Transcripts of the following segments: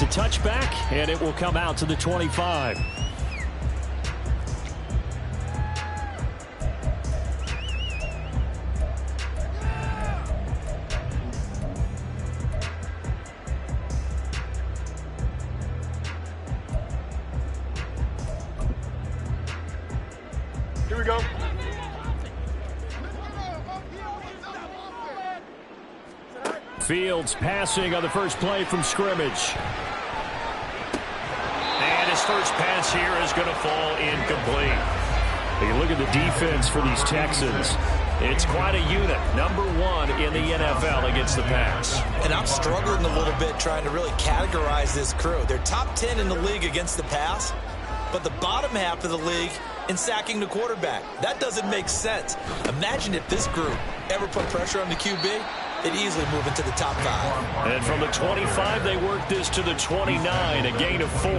It's a touchback, and it will come out to the 25. Here we go. Fields passing on the first play from scrimmage. And his first pass here is going to fall incomplete. You look at the defense for these Texans. It's quite a unit. Number one in the NFL against the pass. And I'm struggling a little bit trying to really categorize this crew. They're top 10 in the league against the pass, but the bottom half of the league in sacking the quarterback. That doesn't make sense. Imagine if this group ever put pressure on the QB. They'd easily move into the top 5. And from the 25, they work this to the 29, a gain of 4.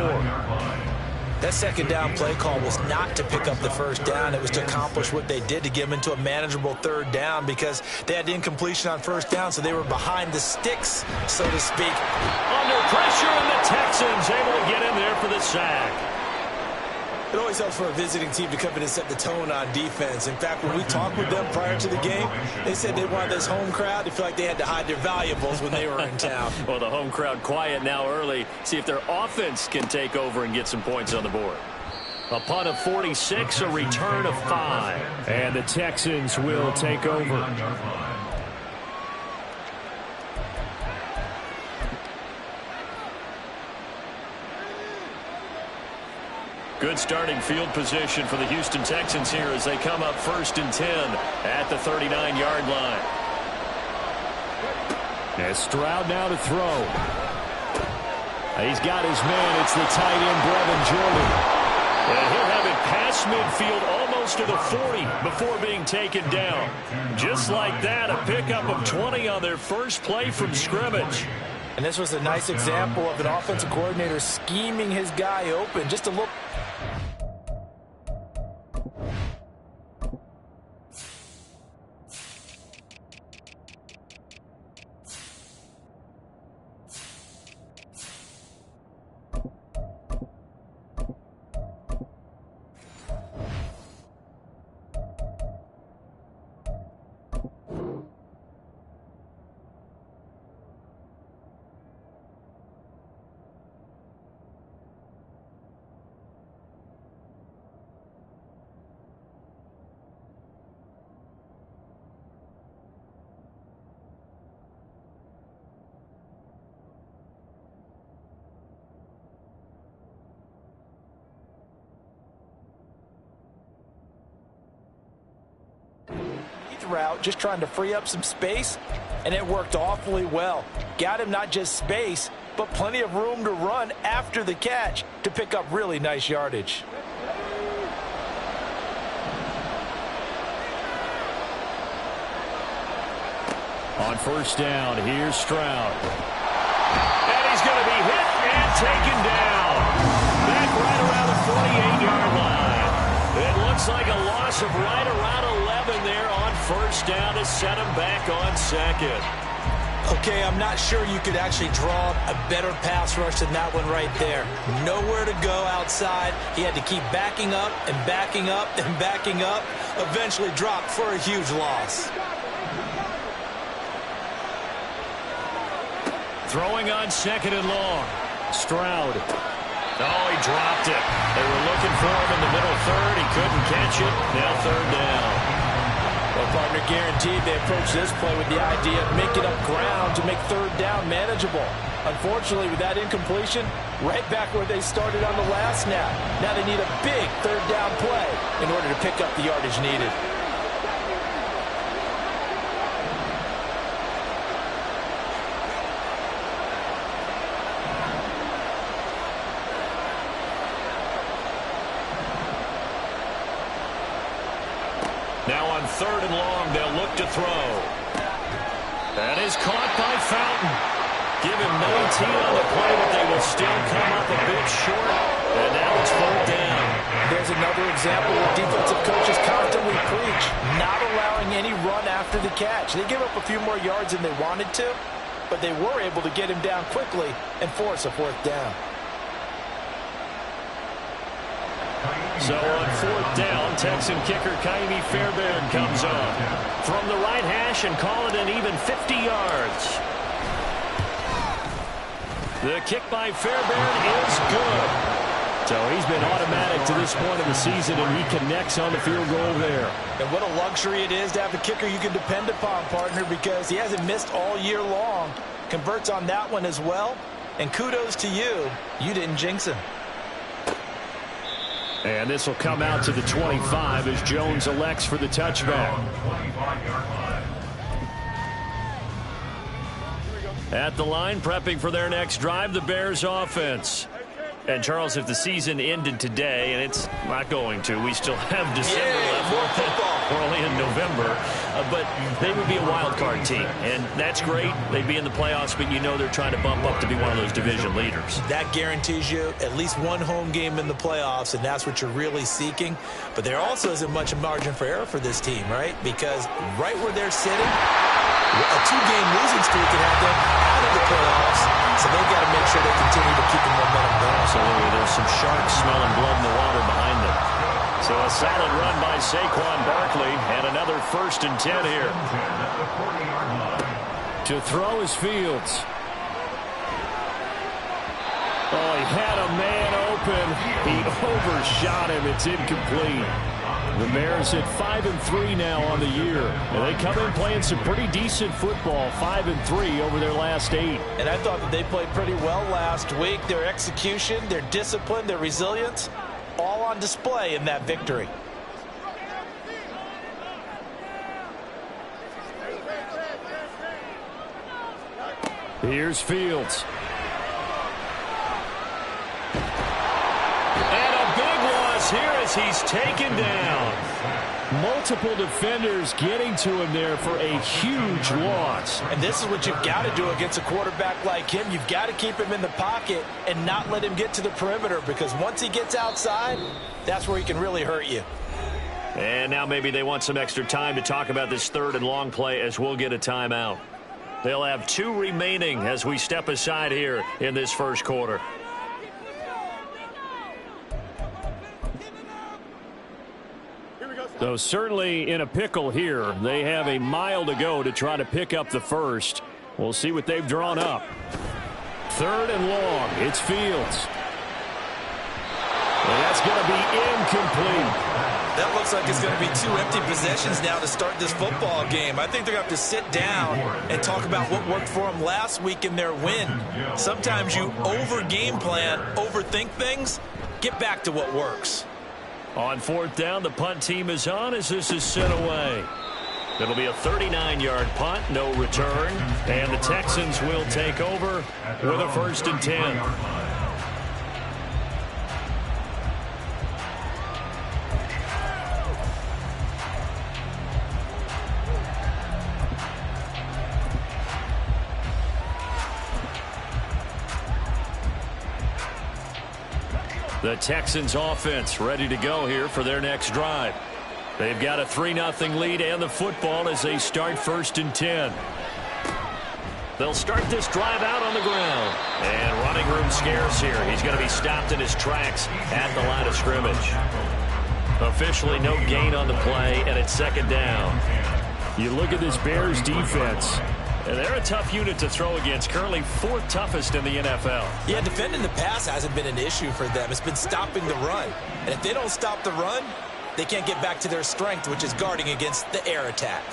That second down play call was not to pick up the first down. It was to accomplish what they did to get them into a manageable third down because they had incompletion on first down, so they were behind the sticks, so to speak. Under pressure, and the Texans able to get in there for the sack. It always helps for a visiting team to come in and set the tone on defense. In fact, when we talked with them prior to the game, they said they wanted this home crowd to feel like they had to hide their valuables when they were in town. Well, the home crowd quiet now early. See if their offense can take over and get some points on the board. A punt of 46, a return of 5. And the Texans will take over. Good starting field position for the Houston Texans here as they come up 1st and 10 at the 39-yard line. As Stroud now to throw. He's got his man. It's the tight end, Brevin Jordan. And he'll have it past midfield almost to the 40 before being taken down. Just like that, a pickup of 20 on their first play from scrimmage. And this was a nice example of an offensive coordinator scheming his guy open. Just a look. Route, just trying to free up some space, and it worked awfully well. Got him not just space, but plenty of room to run after the catch to pick up really nice yardage. On first down, here's Stroud. And he's going to be hit and taken down. Back right around the 48-yard line. It looks like a loss of right around 11 there on first down to set him back on second. Okay, I'm not sure you could actually draw a better pass rush than that one right there. Nowhere to go outside. He had to keep backing up and backing up and backing up. Eventually dropped for a huge loss. Throwing on second and long. Stroud. Oh, he dropped it. They were looking for him in the middle third. He couldn't catch it. Now third down. Well, partner, guaranteed they approach this play with the idea of making up ground to make third down manageable. Unfortunately, with that incompletion, right back where they started on the last snap. Now they need a big third down play in order to pick up the yardage needed. Now on third and long, they'll look to throw. That is caught by Fountain. Give him 19 on the play, but they will still come up a bit short. And now it's fourth down. There's another example where defensive coaches constantly preach, not allowing any run after the catch. They give up a few more yards than they wanted to, but they were able to get him down quickly and force a fourth down. So on fourth down, Texan kicker Ka'imi Fairbairn comes on from the right hash and call it an even 50 yards. The kick by Fairbairn is good. So he's been automatic to this point of the season, and he connects on the field goal there. And what a luxury it is to have a kicker you can depend upon, partner, because he hasn't missed all year long. Converts on that one as well. And kudos to you. You didn't jinx him. And this will come out to the 25 as Jones elects for the touchback. At the line, prepping for their next drive, the Bears offense. And, Charles, if the season ended today, and it's not going to, we still have December left. We're only in November. But they would be a wild card team, and that's great. They'd be in the playoffs, but you know they're trying to bump up to be one of those division leaders. That guarantees you at least one home game in the playoffs, and that's what you're really seeking. But there also isn't much margin for error for this team, right? Because right where they're sitting, a two-game losing streak can have them out of the playoffs, so they've got to make sure they continue to keep the momentum going. Absolutely. There's some sharks smelling blood in the water behind them. So a solid run by Saquon Barkley, and another 1st and 10 here. To throw is Fields. Oh, he had a man open. He overshot him. It's incomplete. The Bears at 5-3 now on the year. And they come in playing some pretty decent football, 5-3 over their last 8. And I thought that they played pretty well last week. Their execution, their discipline, their resilience, all on display in that victory. Here's Fields. Here as he's taken down. Multiple defenders getting to him there for a huge loss. And this is what you've got to do against a quarterback like him. You've got to keep him in the pocket and not let him get to the perimeter, because once he gets outside, that's where he can really hurt you. And now maybe they want some extra time to talk about this 3rd and long play as we'll get a timeout. They'll have 2 remaining as we step aside here in this first quarter. So certainly in a pickle here. They have a mile to go to try to pick up the first. We'll see what they've drawn up. 3rd and long. It's Fields. And that's going to be incomplete. That looks like it's going to be 2 empty possessions now to start this football game. I think they're going to have to sit down and talk about what worked for them last week in their win. Sometimes you over-game plan, overthink things. Get back to what works. On 4th down, the punt team is on as this is sent away. It'll be a 39-yard punt, no return, and the Texans will take over with a 1st and 10. The Texans offense ready to go here for their next drive. They've got a 3-0 lead and the football as they start 1st and 10. They'll start this drive out on the ground. And running room scarce here. He's going to be stopped in his tracks at the line of scrimmage. Officially no gain on the play, and it's 2nd down. You look at this Bears defense. And they're a tough unit to throw against, currently 4th toughest in the NFL. Yeah, defending the pass hasn't been an issue for them. It's been stopping the run. And if they don't stop the run, they can't get back to their strength, which is guarding against the air attack.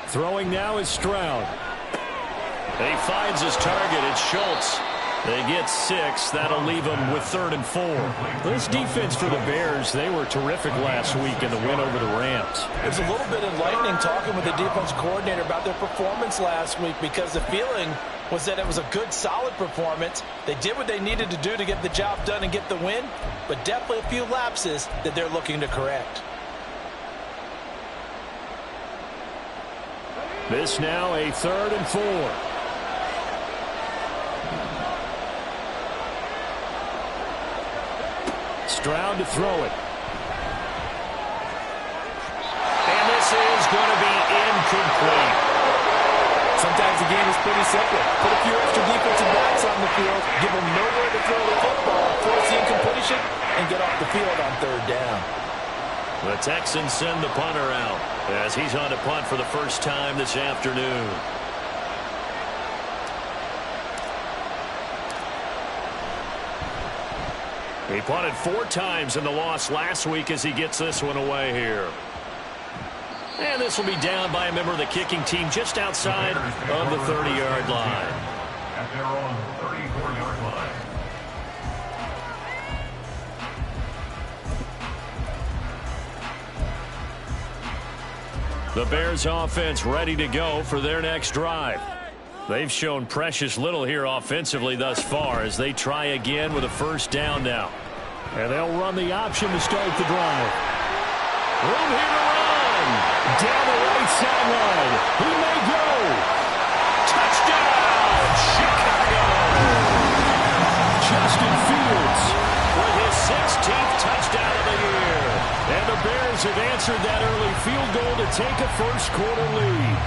Throwing now is Stroud. And he finds his target. It's Schultz. They get 6. That'll leave them with 3rd and 4. This defense for the Bears, they were terrific last week in the win over the Rams. It was a little bit enlightening talking with the defense coordinator about their performance last week, because the feeling was that it was a good, solid performance. They did what they needed to do to get the job done and get the win, but definitely a few lapses that they're looking to correct. This now a 3rd and 4. Stroud to throw it. And this is going to be incomplete. Sometimes you the game is pretty simple. Put a few extra defensive backs on the field, give them nowhere to throw the football, force the incompletion, and get off the field on third down. The Texans send the punter out as he's on to punt for the first time this afternoon. He punted 4 times in the loss last week as he gets this one away here. And this will be down by a member of the kicking team just outside of the 30-yard line. At their own 34-yard line. The Bears offense ready to go for their next drive. They've shown precious little here offensively thus far as they try again with a first down now. And they'll run the option to start the drive. Room here to run. Down the right sideline. He may go. Touchdown, Chicago. Justin Fields with his 16th touchdown of the year. And the Bears have answered that early field goal to take a first-quarter lead.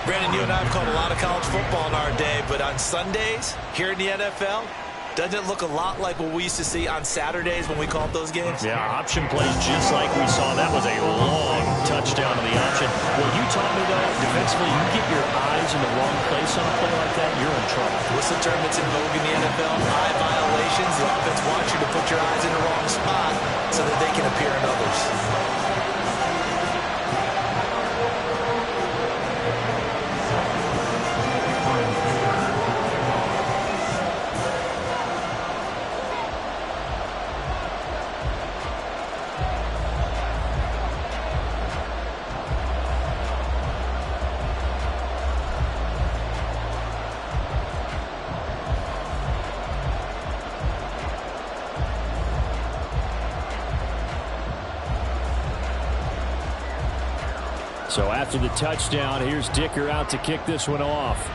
Brandon, you and I have called a lot of college football in our day, but on Sundays, here in the NFL, doesn't it look a lot like what we used to see on Saturdays when we called those games? Yeah, option plays just like we saw. That was a long touchdown to the option. What you taught me, though, defensively, you get your eyes in the wrong place on a play like that, you're in trouble. Whistle tournaments in vogue in the NFL, eye violations. The offense wants you to put your eyes in the wrong spot so that they can appear in others. So after the touchdown, here's Dicker out to kick this one off.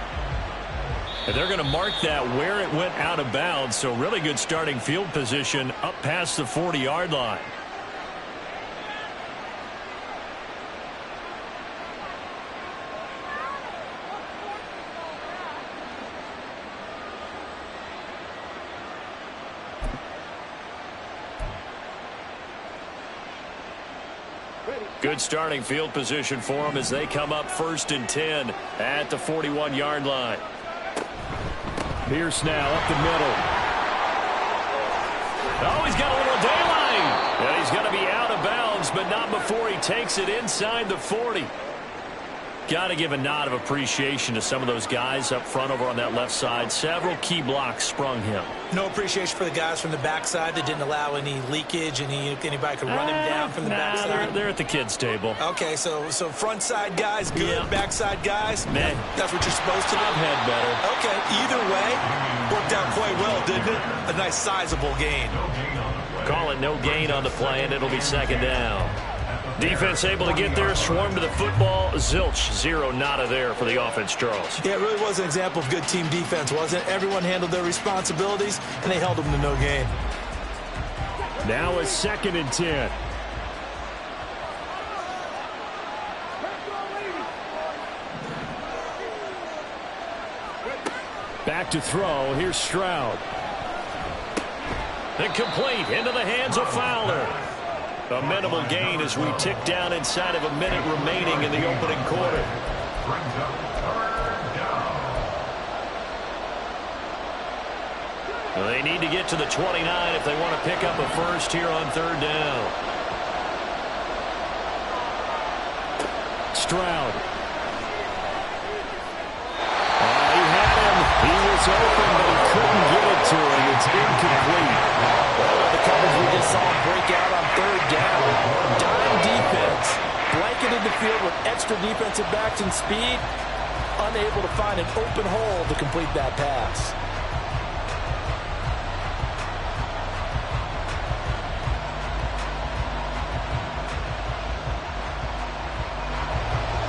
And they're going to mark that where it went out of bounds, so really good starting field position up past the 40-yard line. Good starting field position for them as they come up 1st and 10 at the 41-yard line. Pierce now up the middle. Oh, he's got a little daylight. And he's going to be out of bounds, but not before he takes it inside the 40. Got to give a nod of appreciation to some of those guys up front over on that left side. Several key blocks sprung him. No appreciation for the guys from the backside that didn't allow any leakage, anybody could run him down from the backside. They're at the kids' table. Okay, so front side guys good, yeah. Backside guys, man, that's what you're supposed to do. I've had better. Okay, either way, worked out quite well, didn't it? A nice sizable gain. Call it no gain on the play, and it'll be 2nd down. Defense able to get there, swarm to the football. Zilch, 0 nada there for the offense, Charles. Yeah, it really was an example of good team defense, wasn't it? Everyone handled their responsibilities, and they held them to no gain. Now it's 2nd and 10. Back to throw. Here's Stroud. Incomplete into the hands of Fowler. A minimal gain as we tick down inside of a minute remaining in the opening quarter. Well, they need to get to the 29 if they want to pick up a first here on 3rd down. Stroud. He had him. He was open, but he couldn't get it to him. It's incomplete. Well, the coverage we just saw break out on 3rd down. Dime defense. Blanketed the field with extra defensive backs and speed. Unable to find an open hole to complete that pass.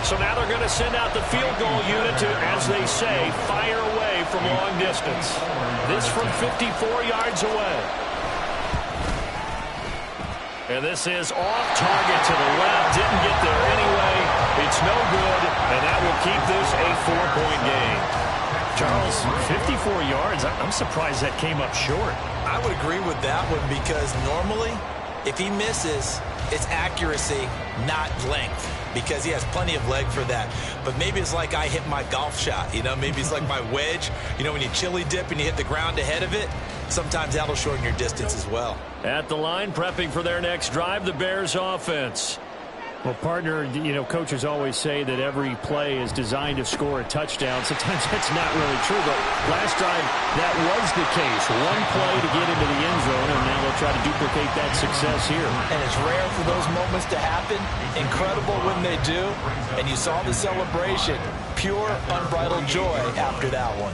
So now they're going to send out the field goal unit to, as they say, fire away from long distance. This from 54 yards away. And this is off target to the left. Didn't get there anyway. It's no good, and that will keep this a 4-point game. Charles, 54 yards. I'm surprised that came up short. I would agree with that one because normally if he misses, it's accuracy, not length, because he has plenty of leg for that. But maybe it's like I hit my golf shot, you know, maybe it's like my wedge. You know, when you chili dip and you hit the ground ahead of it, sometimes that'll shorten your distance as well. At the line, prepping for their next drive, the Bears offense. Well, partner, you know, coaches always say that every play is designed to score a touchdown. Sometimes that's not really true, but last drive, that was the case. One play to get into the end zone, and now they'll try to duplicate that success here. And it's rare for those moments to happen. Incredible when they do. And you saw the celebration. Pure, unbridled joy after that one.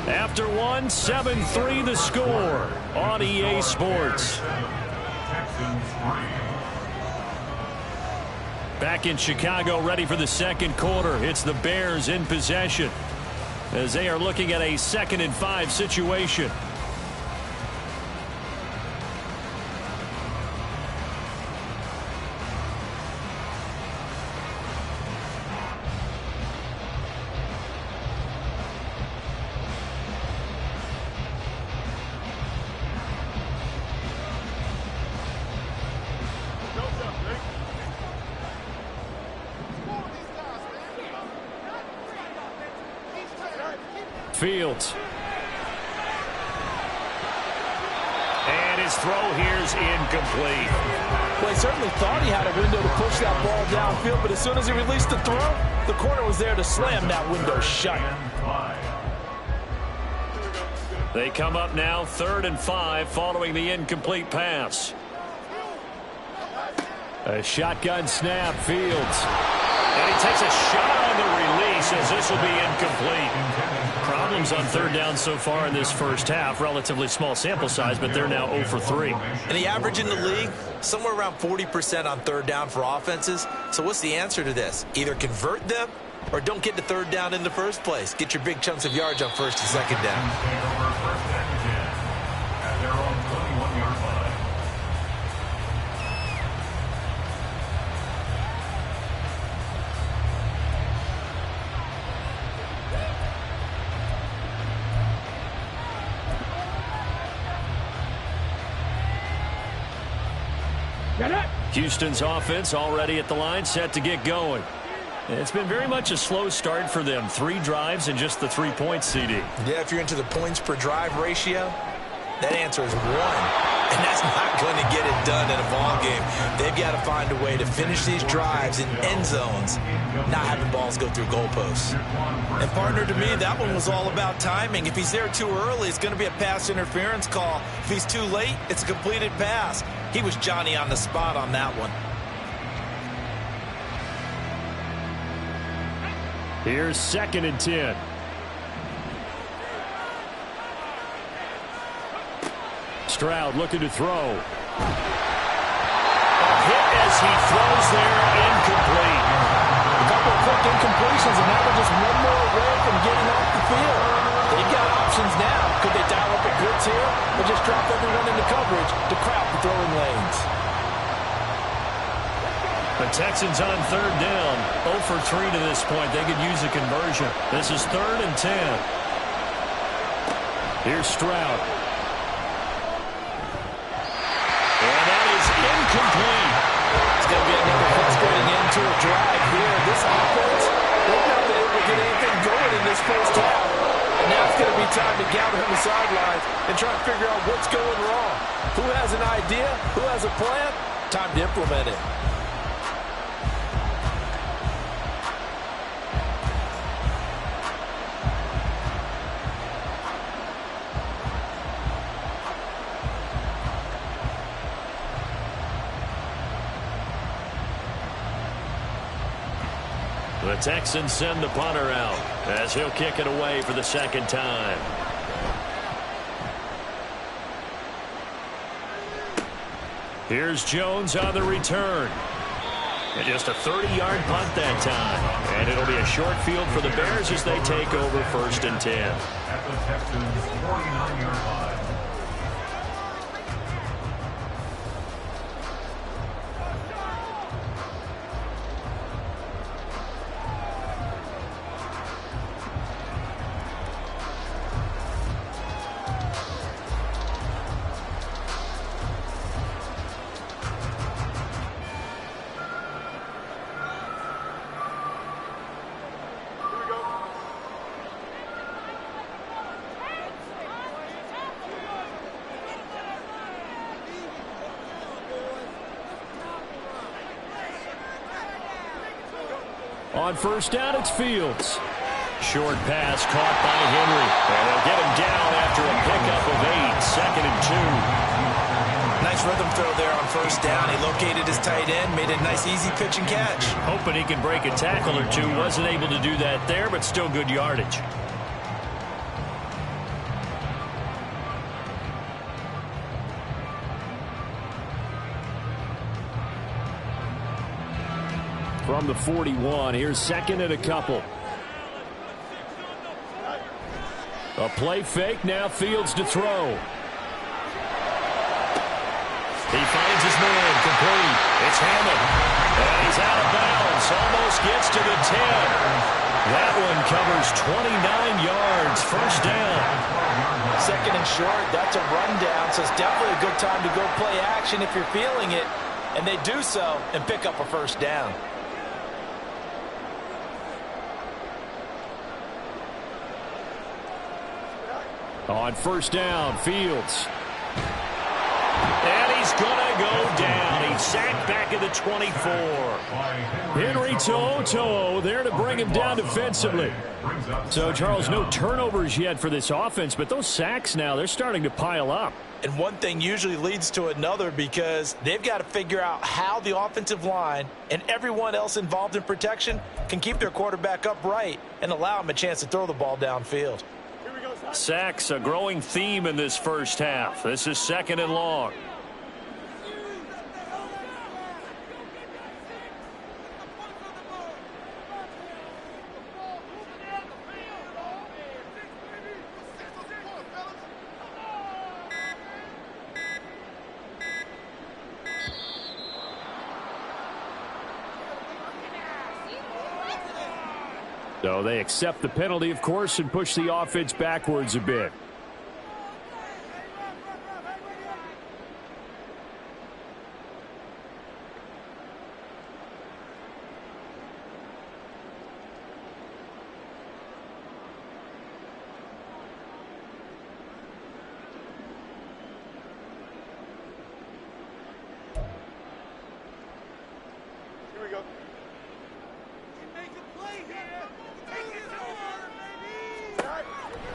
After one, 7-3 the score on EA Sports. Back in Chicago, ready for the second quarter. It's the Bears in possession as they are looking at a 2nd and 5 situation. Fields. And his throw here's incomplete. Well, he certainly thought he had a window to push that ball downfield, but as soon as he released the throw, the corner was there to slam that window shut. They come up now 3rd and 5 following the incomplete pass. A shotgun snap, Fields. And he takes a shot on the release as this will be incomplete. Problems on 3rd down so far in this first half. Relatively small sample size, but they're now 0 for 3. And the average in the league, somewhere around 40% on 3rd down for offenses. So what's the answer to this? Either convert them or don't get to 3rd down in the first place. Get your big chunks of yards on 1st and 2nd down. Houston's offense already at the line, set to get going. It's been very much a slow start for them. 3 drives and just the 3 points, CD. Yeah, if you're into the points per drive ratio, that answer is 1. And that's not going to get it done in a ball game. They've got to find a way to finish these drives in end zones, not having balls go through goalposts. And partner, to me, that one was all about timing. If he's there too early, it's going to be a pass interference call. If he's too late, it's a completed pass. He was Johnny on the spot on that one. Here's 2nd and 10. Stroud looking to throw. A hit as he throws there, incomplete. A couple of quick incompletions, and now they're just one more away from getting off the field. They've got options now. Could they dial up a blitz here or just drop everyone into coverage to crowd the throwing lanes? The Texans on 3rd down. 0 for 3 to this point. They could use a conversion. This is 3rd and 10. Here's Stroud. And that is incomplete. It's going to be another frustrating end to a drive here. This offense, they've not been able to get anything going in this first half. And now it's going to be time to gather on the sidelines and try to figure out what's going wrong. Who has an idea? Who has a plan? Time to implement it. The Texans send the punter out as he'll kick it away for the 2nd time. Here's Jones on the return. And just a 30-yard punt that time. And it'll be a short field for the Bears as they take over 1st and 10. At the Texans' 49-yard line. On 1st down, it's Fields. Short pass caught by Henry. And they'll get him down after a pickup of 8. 2nd and 2. Nice rhythm throw there on 1st down. He located his tight end, made a nice easy pitch and catch. Hoping he can break a tackle or two. Wasn't able to do that there, but still good yardage. From the 41, here's 2nd and a couple. A play fake, now Fields to throw. He finds his man, complete. It's Hammond. And he's out of bounds, almost gets to the 10. That one covers 29 yards, 1st down. 2nd and short, that's a rundown, so it's definitely a good time to go play action if you're feeling it. And they do so and pick up a 1st down. On 1st down, Fields. And he's going to go down. He's sacked back at the 24. Henry To'oTo'o there to bring him down defensively. So, Charles, no turnovers yet for this offense, but those sacks now, they're starting to pile up. And one thing usually leads to another because they've got to figure out how the offensive line and everyone else involved in protection can keep their quarterback upright and allow him a chance to throw the ball downfield. Sacks, a growing theme in this 1st half. This is 2nd and long. So they accept the penalty, of course, and push the offense backwards a bit.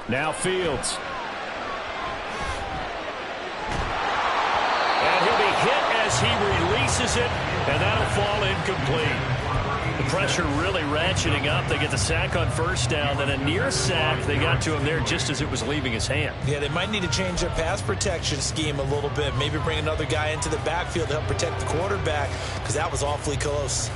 Now Fields. And he'll be hit as he releases it, and that'll fall incomplete. The pressure really ratcheting up. They get the sack on 1st down, then a near sack. They got to him there just as it was leaving his hand. Yeah, they might need to change their pass protection scheme a little bit. Maybe bring another guy into the backfield to help protect the quarterback because that was awfully close.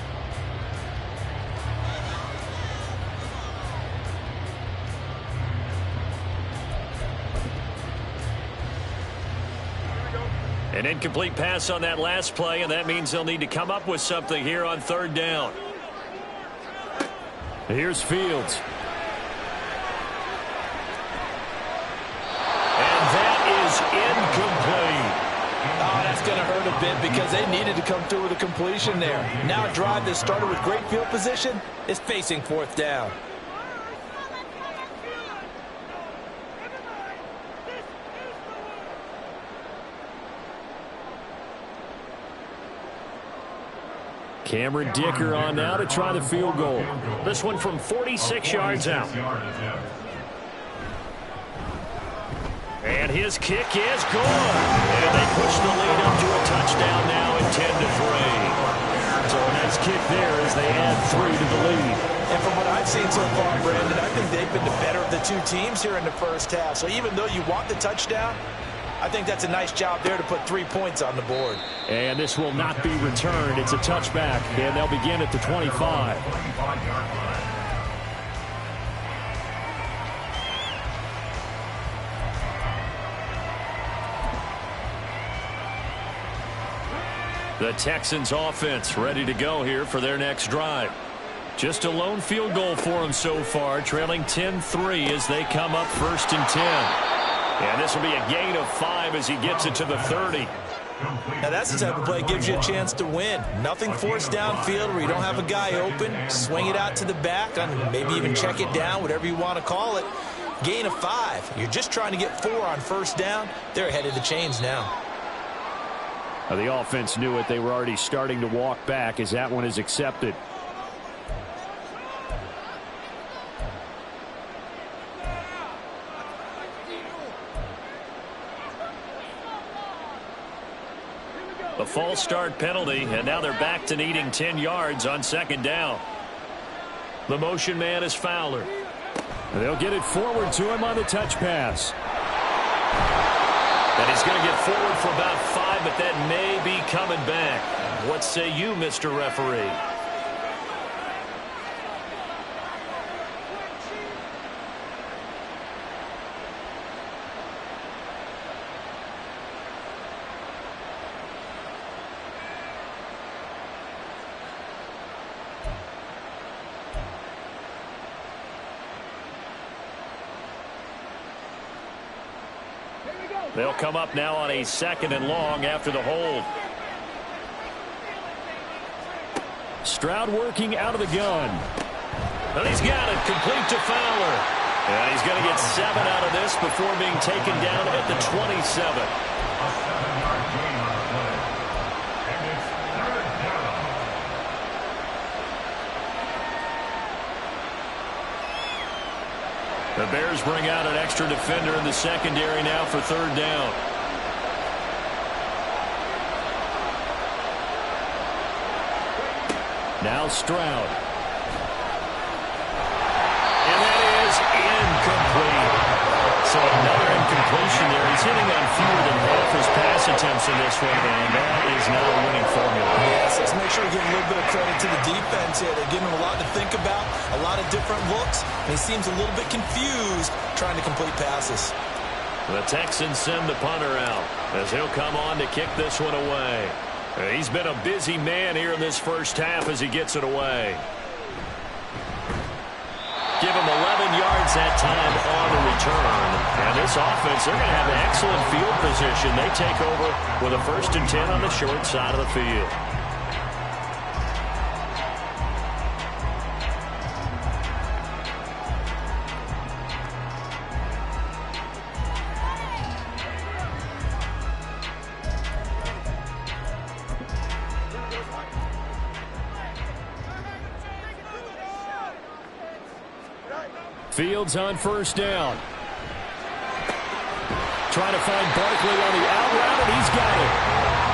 An incomplete pass on that last play, and that means they'll need to come up with something here on 3rd down. Here's Fields. And that is incomplete. Oh, that's going to hurt a bit because they needed to come through with a completion there. Now a drive that started with great field position is facing 4th down. Cameron Dicker on now to try the field goal. This one from 46 yards out. And his kick is good. And they push the lead up to a touchdown now at 10-3. So a nice kick there as they add 3 to the lead. And from what I've seen so far, Brandon, I think they've been the better of the two teams here in the 1st half. So even though you want the touchdown, I think that's a nice job there to put 3 points on the board. And this will not be returned. It's a touchback, and they'll begin at the 25. 25-yard line. The Texans offense ready to go here for their next drive. Just a lone field goal for them so far, trailing 10-3 as they come up 1st and 10. And this will be a gain of 5 as he gets it to the 30. Now that's the type of play that gives you a chance to win. Nothing forced downfield where you don't have a guy open. Swing it out to the back, and maybe even check it down, whatever you want to call it. Gain of 5. You're just trying to get 4 on 1st down. They're ahead of the chains now. The offense knew it. They were already starting to walk back as that one is accepted. The false start penalty, and now they're back to needing 10 yards on 2nd down. The motion man is Fowler. They'll get it forward to him on the touch pass. And he's going to get forward for about 5, but that may be coming back. What say you, Mr. Referee? They'll come up now on a 2nd and long after the hold. Stroud working out of the gun. And he's got it complete to Fowler. And he's going to get 7 out of this before being taken down at the 27. A 7-yard gain on the play. And it's 3rd down. The Bears bring out an extra defender in the secondary now for 3rd down. Now Stroud. And that is incomplete. So another incompletion there. He's hitting on fewer than half his pass attempts in this one, and that is not a winning formula. Yes, let's make sure we give a little bit of credit to the defense here. They're giving him a lot to think about, a lot of different looks, and he seems a little bit confused trying to complete passes. The Texans send the punter out as he'll come on to kick this one away. He's been a busy man here in this 1st half as he gets it away. Give him 11 yards that time on the return. And this offense, they're going to have an excellent field position. They take over with a 1st and 10 on the short side of the field. Fields on 1st down. Trying to find Barkley on the out route, and he's got it.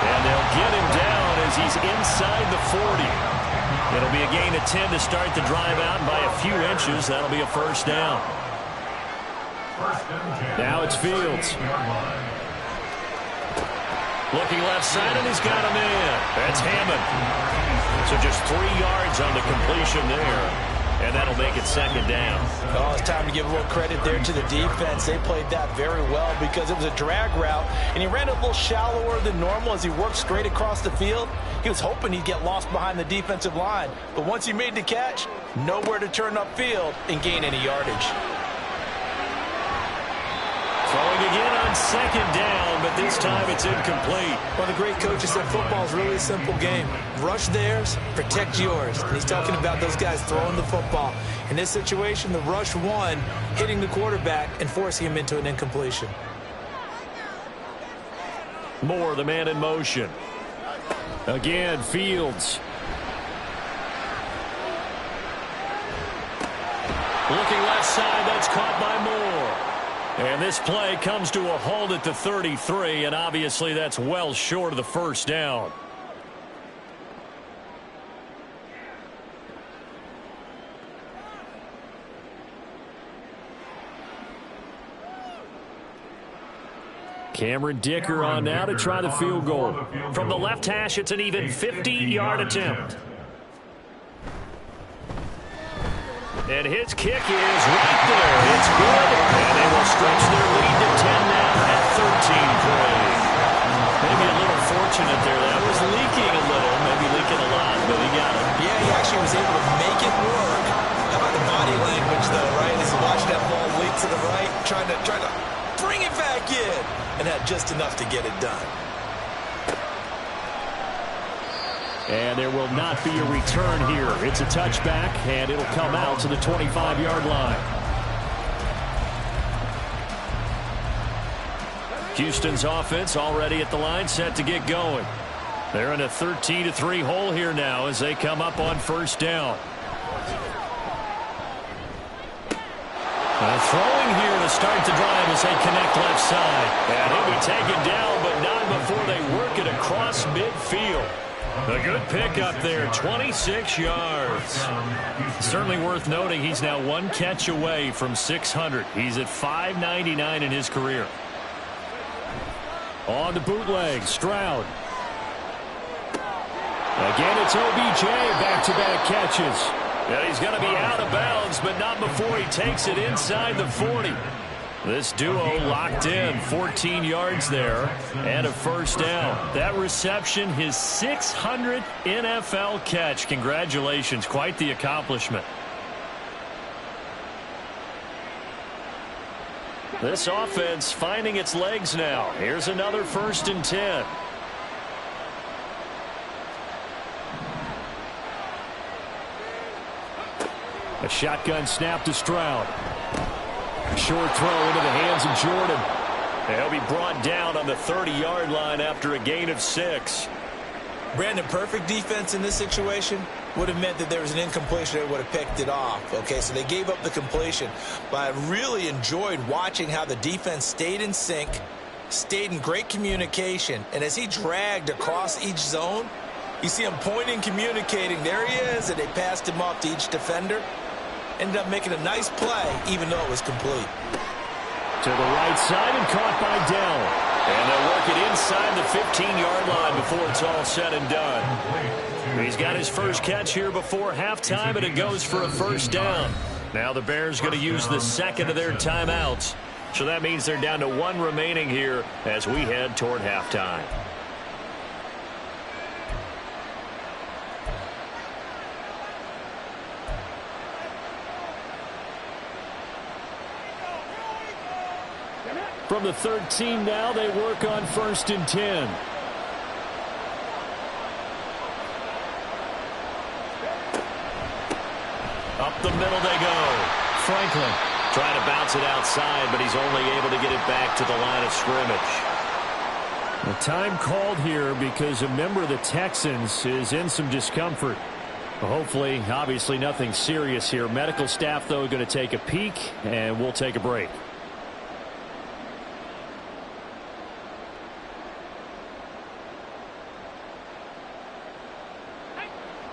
And they'll get him down as he's inside the 40. It'll be a gain of 10 to start the drive out, and by a few inches, that'll be a 1st down. Now it's Fields. Looking left side, and he's got him in. That's Hammond. So just 3 yards on the completion there. And that'll make it 2nd down. Oh, it's time to give a little credit there to the defense. They played that very well because it was a drag route, and he ran it a little shallower than normal as he worked straight across the field. He was hoping he'd get lost behind the defensive line, but once he made the catch, nowhere to turn upfield and gain any yardage. Throwing again on 2nd down, but this time it's incomplete. One of the great coaches said football is really a simple game. Rush theirs, protect yours. And he's talking about those guys throwing the football. In this situation, the rush won, hitting the quarterback and forcing him into an incompletion. Moore, the man in motion. Again, Fields. Looking left side, that's caught by Moore. And this play comes to a halt at the 33, and obviously that's well short of the 1st down. Cameron Dicker on now to try the field goal. From the left hash, it's an even 50-yard attempt. And his kick is right there. It's good. And they will stretch their lead to 10 now at 13 plays. Maybe a little fortunate there. That was leaking a little, maybe leaking a lot, but he got it. Yeah, he actually was able to make it work. How about the body language, though, right? As he watched that ball leak to the right, trying to bring it back in, and had just enough to get it done. And there will not be a return here. It's a touchback, and it'll come out to the 25-yard line. Houston's offense already at the line, set to get going. They're in a 13-3 hole here now as they come up on first down. Throwing here to start the drive as they connect left side. And he'll be taken down, but not before they work it across midfield. A good pickup there, 26 yards. Certainly worth noting he's now one catch away from 600. He's at 599 in his career. On the bootleg, Stroud. Again, it's OBJ, back-to-back catches. And he's going to be out of bounds, but not before he takes it inside the 40. This duo locked in, 14 yards there, and a first down. That reception, his 600th NFL catch. Congratulations, quite the accomplishment. This offense finding its legs now. Here's another 1st and 10. A shotgun snap to Stroud. A short throw into the hands of Jordan. He'll be brought down on the 30-yard line after a gain of 6. Brandon, perfect defense in this situation would have meant that there was an incompletion. They would have picked it off. Okay, so they gave up the completion. But I really enjoyed watching how the defense stayed in sync, stayed in great communication. And as he dragged across each zone, you see him pointing, communicating. There he is, and they passed him off to each defender. Ended up making a nice play, even though it was complete. To the right side and caught by Dell. And they'll work it inside the 15-yard line before it's all said and done. He's got his first catch here before halftime, and it goes for a first down. Now the Bears going to use the second of their timeouts. So that means they're down to 1 remaining here as we head toward halftime. From the 13 now, they work on 1st and 10. Up the middle they go. Franklin trying to bounce it outside, but he's only able to get it back to the line of scrimmage. The time called here because a member of the Texans is in some discomfort. Hopefully, obviously nothing serious here. Medical staff, though, going to take a peek, and we'll take a break.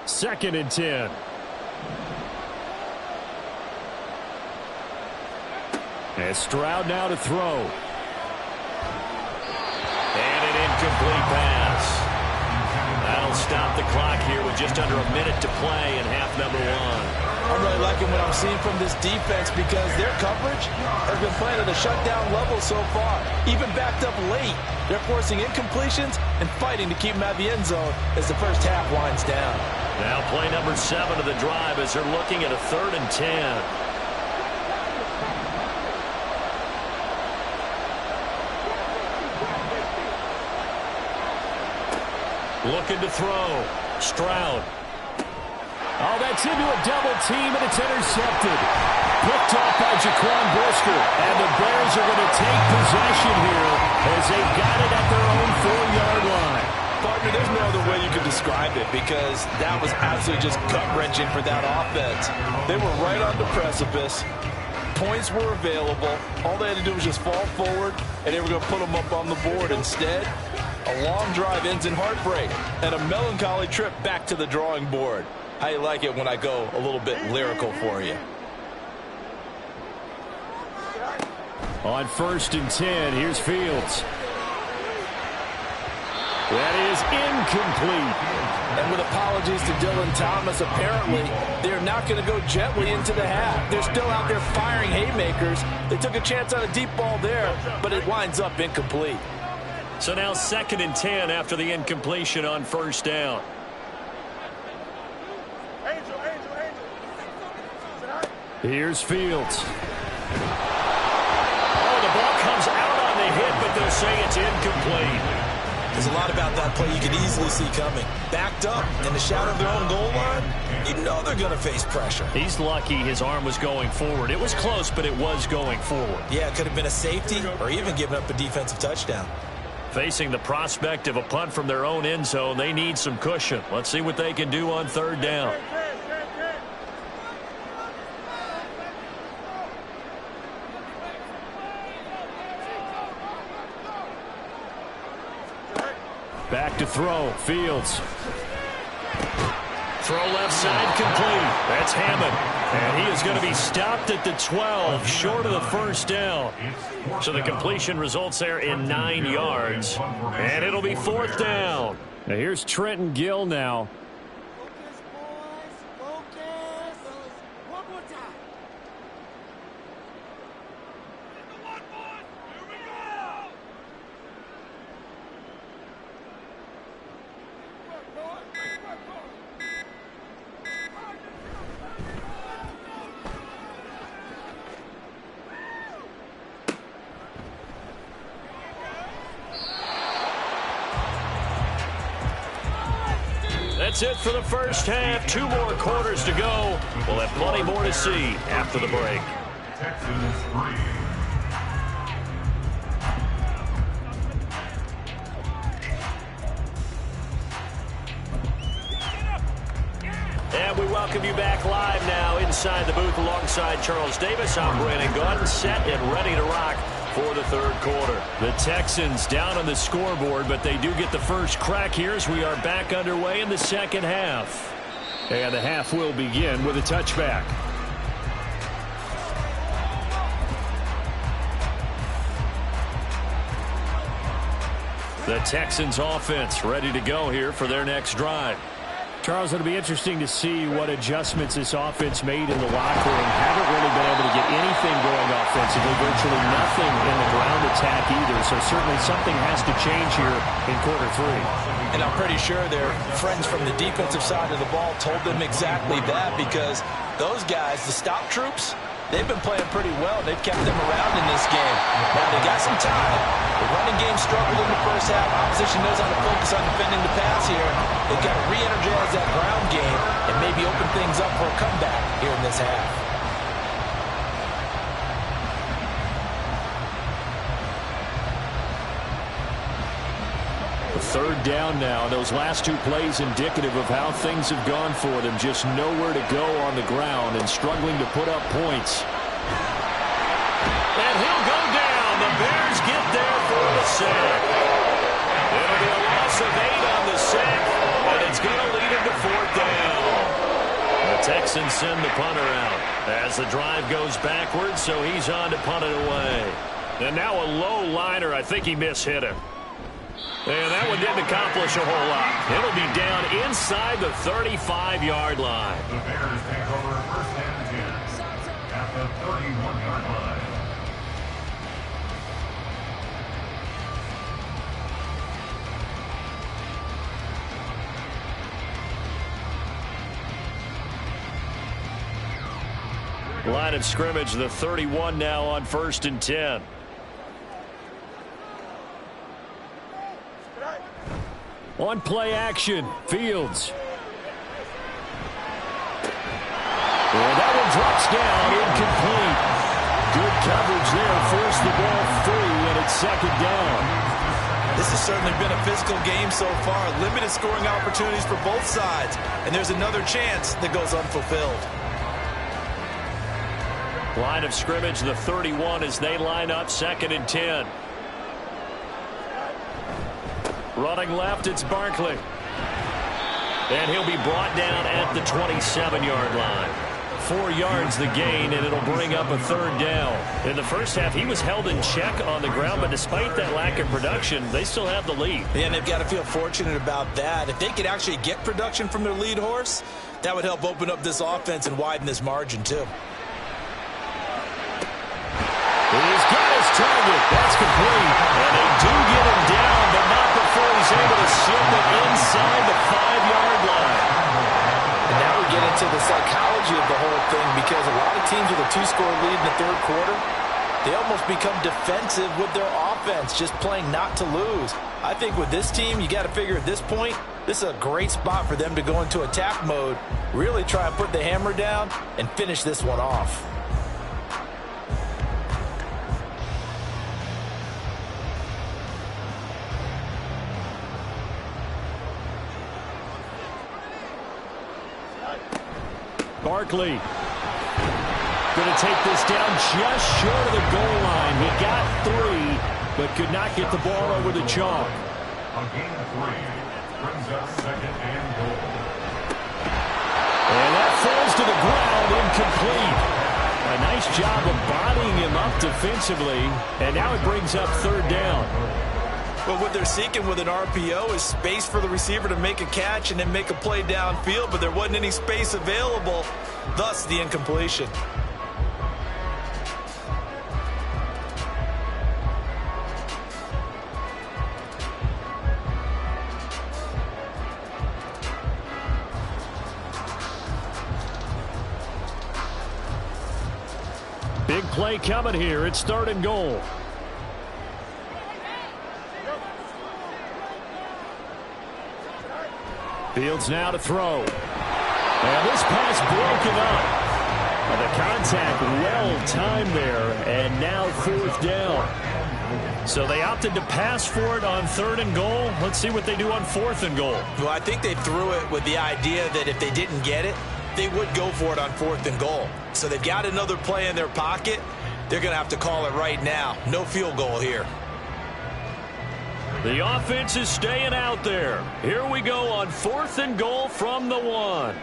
Second and 10. And Stroud now to throw. And an incomplete pass. That'll stop the clock here with just under a minute to play in half number 1. I'm really liking what I'm seeing from this defense because their coverage has been playing at a shutdown level so far. Even backed up late, they're forcing incompletions and fighting to keep them out of the end zone as the first half winds down. Now play number 7 of the drive as they're looking at a 3rd and 10. Looking to throw. Stroud. Oh, that's into a double team, and it's intercepted. Picked off by Jaquan Brisker. And the Bears are going to take possession here as they've got it at their own 4-yard line. Partner, there's no other way you could describe it because that was absolutely just gut-wrenching for that offense. They were right on the precipice. Points were available. All they had to do was just fall forward, and they were going to put them up on the board. Instead, a long drive ends in heartbreak and a melancholy trip back to the drawing board. I like it when I go a little bit lyrical for you. On 1st and 10, here's Fields. That is incomplete. And with apologies to Dylan Thomas, apparently they're not going to go gently into the half. They're still out there firing haymakers. They took a chance on a deep ball there, but it winds up incomplete. So now 2nd and 10 after the incompletion on 1st down. Here's Fields. Oh, the ball comes out on the hit, but they'll say it's incomplete. There's a lot about that play you could easily see coming. Backed up in the shadow of their own goal line, you know they're going to face pressure. He's lucky his arm was going forward. It was close, but it was going forward. Yeah, it could have been a safety or even given up a defensive touchdown. Facing the prospect of a punt from their own end zone, they need some cushion. Let's see what they can do on 3rd down. Back to throw. Fields. Throw left side complete. That's Hammond. And he is going to be stopped at the 12, short of the 1st down. So the completion results there in 9 yards. And it'll be 4th down. Now here's Trenton Gill now. That's it for the 1st half. 2 more quarters to go. We'll have plenty more to see after the break. Texans 3. And we welcome you back live now inside the booth alongside Charles Davis. I'm Brandon Gaudin, set and ready to rock for the 3rd quarter. The Texans down on the scoreboard, but they do get the first crack here as we are back underway in the 2nd half. And the half will begin with a touchback. The Texans offense ready to go here for their next drive. Charles, it'll be interesting to see what adjustments this offense made in the locker room. Haven't really been able to get anything going offensively, virtually nothing in the ground attack either. So certainly something has to change here in quarter 3. And I'm pretty sure their friends from the defensive side of the ball told them exactly that, because those guys, the stop troops, they've been playing pretty well. They've kept them around in this game. Now, they got some time. The running game struggled in the 1st half. Opposition knows how to focus on defending the pass here. They've got to re-energize that ground game and maybe open things up for a comeback here in this half. The 3rd down now. Those last 2 plays indicative of how things have gone for them. Just nowhere to go on the ground and struggling to put up points. And he'll go down. The Bears get there for the sack. It'll be a loss of 8 on the sack, and it's going to lead him to 4th down. The Texans send the punter out as the drive goes backwards, so he's on to punt it away. And now a low liner. I think he mishit him. And that one didn't accomplish a whole lot. It'll be down inside the 35-yard line. The Bears take over 1st and 10 at the 31-yard line. Line of scrimmage, the 31 now on 1st and 10. On play action, Fields. And that one drops down, incomplete. Good coverage there, forced the ball free, and it's 2nd down. This has certainly been a physical game so far. Limited scoring opportunities for both sides. And there's another chance that goes unfulfilled. Line of scrimmage, the 31 as they line up 2nd and 10. Running left, it's Barkley. And he'll be brought down at the 27-yard line. 4 yards the gain, and it'll bring up a 3rd down. In the first half, he was held in check on the ground, but despite that lack of production, they still have the lead. Yeah, and they've got to feel fortunate about that. If they could actually get production from their lead horse, that would help open up this offense and widen this margin, too. He's got his target. That's complete. And they do get him down, but not before he's able to slip it inside the 5-yard line. And now we get into the psychology of the whole thing, because a lot of teams with a 2-score lead in the 3rd quarter, they almost become defensive with their offense, just playing not to lose. I think with this team, you got to figure at this point, this is a great spot for them to go into attack mode, really try and put the hammer down and finish this one off. Barkley going to take this down just short of the goal line. He got 3, but could not get the ball over the chalk. A gain of 3 brings up 2nd and goal. And that falls to the ground, incomplete. A nice job of bodying him up defensively, and now it brings up 3rd down. But what they're seeking with an RPO is space for the receiver to make a catch and then make a play downfield, but there wasn't any space available, thus the incompletion. Big play coming here. It's 3rd and goal. Fields now to throw. And this pass broken up. And the contact well timed there. And now 4th down. So they opted to pass for it on 3rd and goal. Let's see what they do on 4th and goal. Well, I think they threw it with the idea that if they didn't get it, they would go for it on 4th and goal. So they've got another play in their pocket. They're going to have to call it right now. No field goal here. The offense is staying out there. Here we go on 4th and goal from the 1.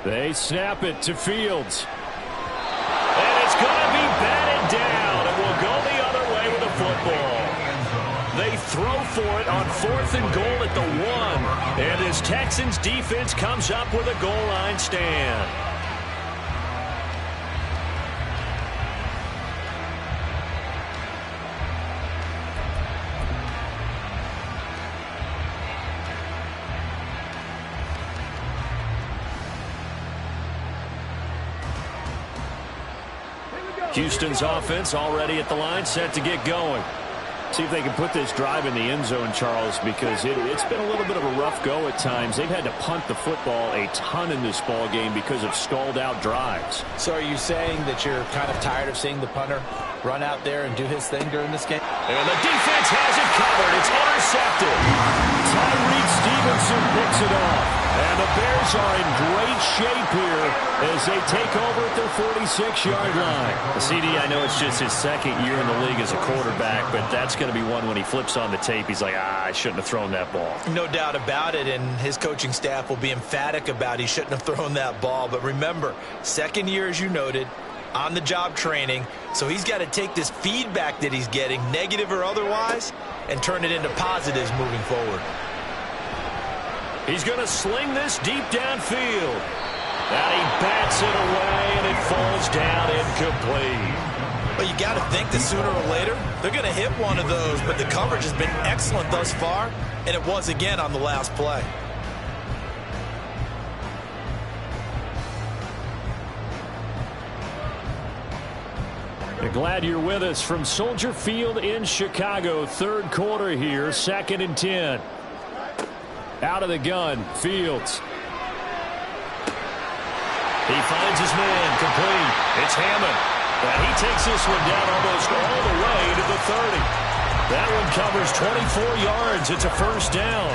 They snap it to Fields. And it's going to be batted down, and we'll go the other way with the football. They throw for it on 4th and goal at the 1. And this Texans defense comes up with a goal line stand. Houston's offense already at the line, set to get going. See if they can put this drive in the end zone, Charles, because it's been a little bit of a rough go at times. They've had to punt the football a ton in this ball game because of stalled-out drives. So are you saying that you're kind of tired of seeing the punter run out there and do his thing during this game? And the defense has it covered. It's intercepted. Tyreek Stevenson picks it off. And the Bears are in great shape here as they take over at their 46-yard line. CD, I know it's just his 2nd year in the league as a quarterback, but that's going to be one when he flips on the tape. He's like, I shouldn't have thrown that ball. No doubt about it, and his coaching staff will be emphatic about he shouldn't have thrown that ball. But remember, 2nd year, as you noted, on-the-job training, so he's got to take this feedback that he's getting, negative or otherwise, and turn it into positives moving forward. He's going to sling this deep downfield. And he bats it away, and it falls down incomplete. But you got to think that sooner or later, they're going to hit one of those, but the coverage has been excellent thus far, and it was again on the last play. Glad you're with us from Soldier Field in Chicago. 3rd quarter here, 2nd and 10. Out of the gun, Fields. He finds his man, complete. It's Hammond. And he takes this one down almost all the way to the 30. That one covers 24 yards. It's a 1st down.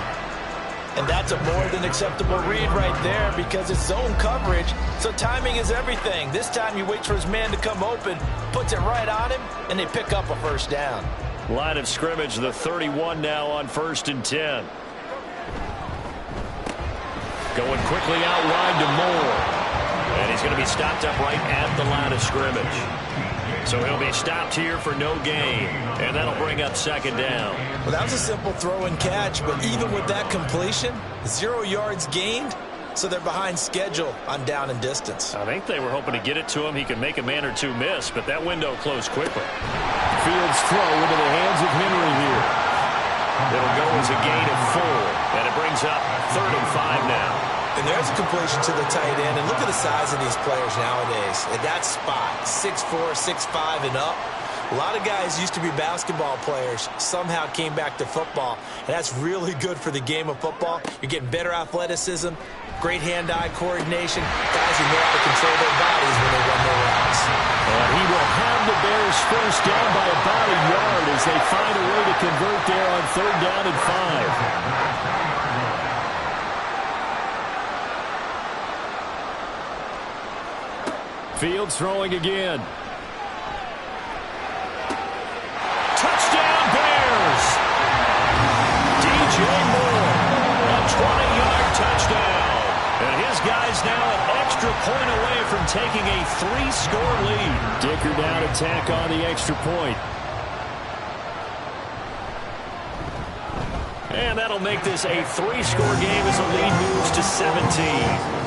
And that's a more than acceptable read right there because it's zone coverage, so timing is everything. This time he waits for his man to come open, puts it right on him, and they pick up a 1st down. Line of scrimmage, the 31 now on 1st and 10. Going quickly out wide to Moore. And he's going to be stopped up right at the line of scrimmage. So he'll be stopped here for no gain. And that'll bring up 2nd down. Well, that was a simple throw and catch, but even with that completion, 0 yards gained. So they're behind schedule on down and distance. I think they were hoping to get it to him. He could make a man or two miss, but that window closed quickly. Fields throw into the hands of Henry here. It'll go as a gain of 4, and it brings up 3rd and 5 now. And there's a completion to the tight end. And look at the size of these players nowadays. At that spot, 6'4", 6'5", and up. A lot of guys used to be basketball players, somehow came back to football, and that's really good for the game of football. You're getting better athleticism, great hand-eye coordination, guys who know how to control their bodies when they run their routes. And he will have the Bears first down by about a yard as they find a way to convert there on 3rd down and 5. Fields throwing again. Touchdown Bears! DJ Moore, a 20-yard touchdown. And his guys now an extra point away from taking a 3-score lead. Dicker down attack on the extra point. And that'll make this a 3-score game as the lead moves to 17.